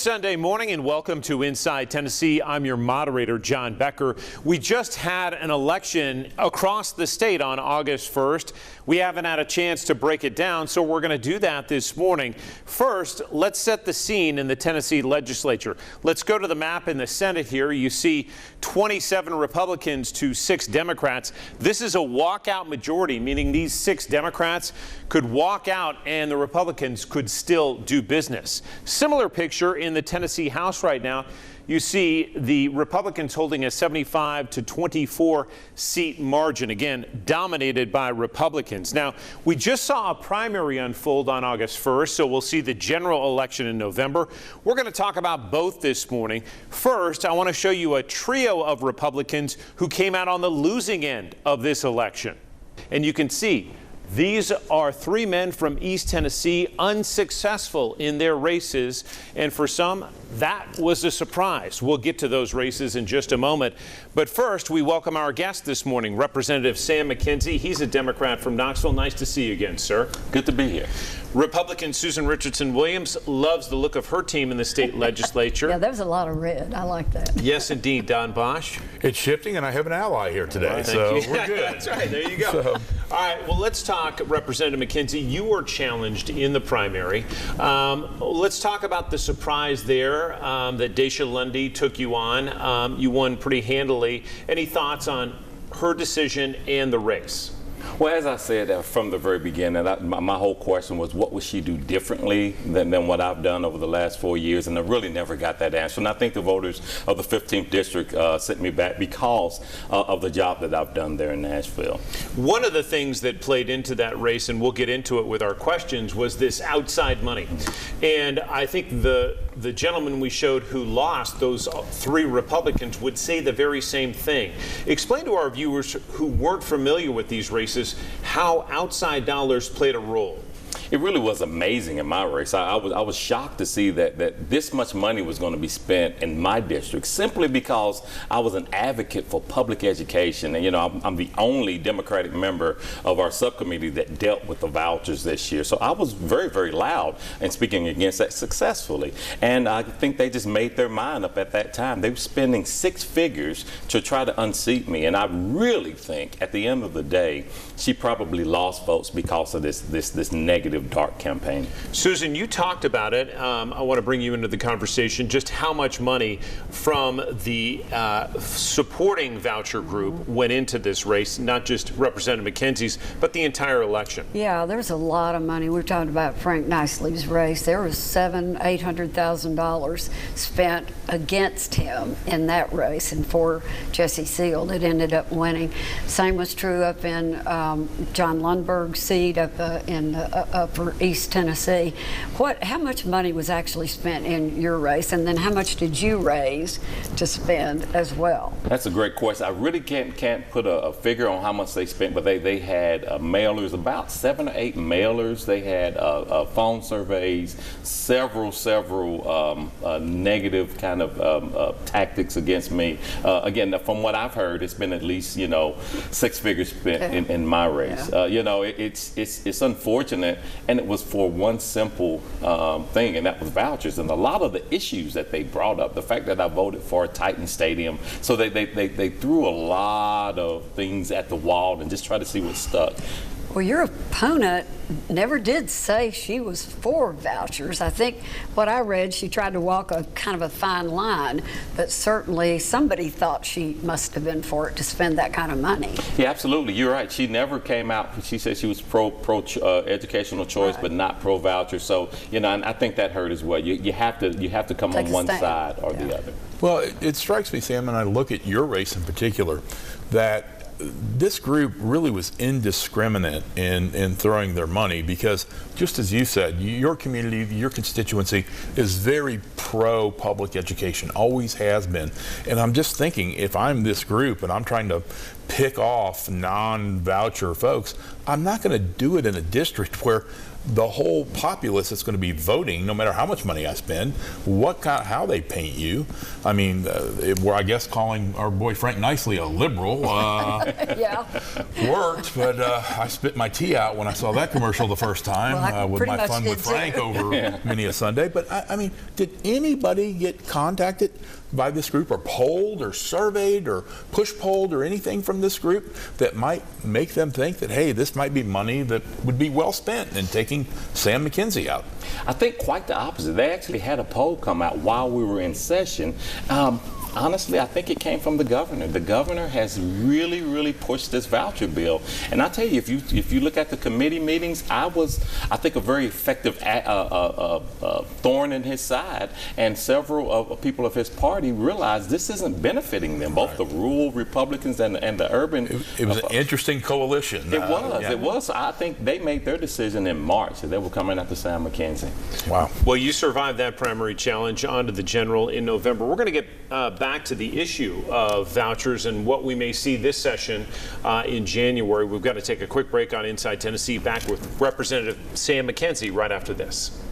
Sunday morning and welcome to Inside Tennessee. I'm your moderator, John Becker. We just had an election across the state on August 1st. We haven't had a chance to break it down, so we're going to do that this morning. First, let's set the scene in the Tennessee legislature. Let's go to the map in the Senate here. You see 27 Republicans to 6 Democrats. This is a walkout majority, meaning these 6 Democrats could walk out and the Republicans could still do business. Similar picture in the Tennessee House right now. You see the Republicans holding a 75 to 24 seat margin, again, dominated by Republicans. Now, we just saw a primary unfold on August 1st, so we'll see the general election in November. We're going to talk about both this morning. First, I want to show you a trio of Republicans who came out on the losing end of this election. And you can see these are 3 men from East Tennessee unsuccessful in their races, and for some, that was a surprise. We'll get to those races in just a moment. But first, we welcome our guest this morning, Representative Sam McKenzie. He's a Democrat from Knoxville. Nice to see you again, sir. Good to be here. Republican Susan Richardson Williams loves the look of her team in the state legislature. Yeah, there's a lot of red. I like that. Yes, indeed. Don Bosch. It's shifting, and I have an ally here today, Well, so thank you. we're good. That's right. There you go. All right. Well, let's talk, Representative McKenzie. You were challenged in the primary. Let's talk about the surprise there that Daisha Lundy took you on. You won pretty handily. Any thoughts on her decision and the race? Well, as I said from the very beginning, my whole question was, what would she do differently than what I've done over the last 4 years? And I really never got that answer. And I think the voters of the 15th District sent me back because of the job that I've done there in Nashville. One of the things that played into that race, and we'll get into it with our questions, was this outside money. And I think the gentleman we showed who lost, those 3 Republicans, would say the very same thing. Explain to our viewers who weren't familiar with these races how outside dollars played a role. It really was amazing in my race. I was shocked to see that this much money was going to be spent in my district simply because I was an advocate for public education. And, you know, I'm the only Democratic member of our subcommittee that dealt with the vouchers this year. So I was very, very loud in speaking against that successfully. And I think they just made their mind up at that time. They were spending 6 figures to try to unseat me. And I really think at the end of the day, she probably lost votes because of this negative dark campaign. Susan, you talked about it. I want to bring you into the conversation, just how much money from the supporting voucher group went into this race, not just Representative McKenzie's, but the entire election. Yeah, there's a lot of money. We're talking about Frank Nicely's race. There was $800,000 spent against him in that race, and for Jesse Seal that ended up winning. Same was true up in John Lundberg's seat up for East Tennessee. How much money was actually spent in your race, and then how much did you raise to spend as well? That's a great question. I really can't put a figure on how much they spent, but they had mailers, about 7 or 8 mailers. They had phone surveys, several negative kind of tactics against me. Again, from what I've heard, it's been at least 6 figures spent in my race. Yeah. It's unfortunate. And it was for one simple thing, and that was vouchers. And a lot of the issues that they brought up, the fact that I voted for a Titan Stadium, so they threw a lot of things at the wall and just tried to see what stuck. Well, your opponent never did say she was for vouchers. I think what I read, she tried to walk a kind of a fine line, but certainly somebody thought she must have been for it to spend that kind of money. Yeah, absolutely. You're right. She never came out. She said she was pro educational choice, right, but not pro voucher. So, and I think that hurt as well. You have to come on one side or the other. Well, it strikes me, Sam, and I look at your race in particular, that this group really was indiscriminate in throwing their money because, just as you said, your community, your constituency is very pro public education, always has been. And I'm just thinking, if I'm this group and I'm trying to pick off non-voucher folks. I'm not going to do it in a district where the whole populace that's going to be voting, no matter how much money I spend, how they paint you. I mean, where I guess calling our boy Frank Nicely a liberal Yeah. worked, but I spit my tea out when I saw that commercial the first time Well, I with pretty my much fun did with too. Frank over many a Sunday. But I mean, did anybody get contacted by this group or polled or surveyed or push polled or anything from this group that might make them think that, hey, this might be money that would be well spent in taking Sam McKenzie out? I think quite the opposite. They actually had a poll come out while we were in session. Honestly, I think it came from the governor. The governor has really, really pushed this voucher bill. And I tell you, if you look at the committee meetings, I think, a very effective thorn in his side. And several people of his party realized this isn't benefiting them, both the rural Republicans and the urban. It was an interesting coalition. It was. Yeah. It was. So I think they made their decision in March that they were coming after Sam McKenzie. Wow. Well, you survived that primary challenge onto the general in November. We're going to get back to the issue of vouchers and what we may see this session in January. We've got to take a quick break on Inside Tennessee. Back with Representative Sam McKenzie right after this.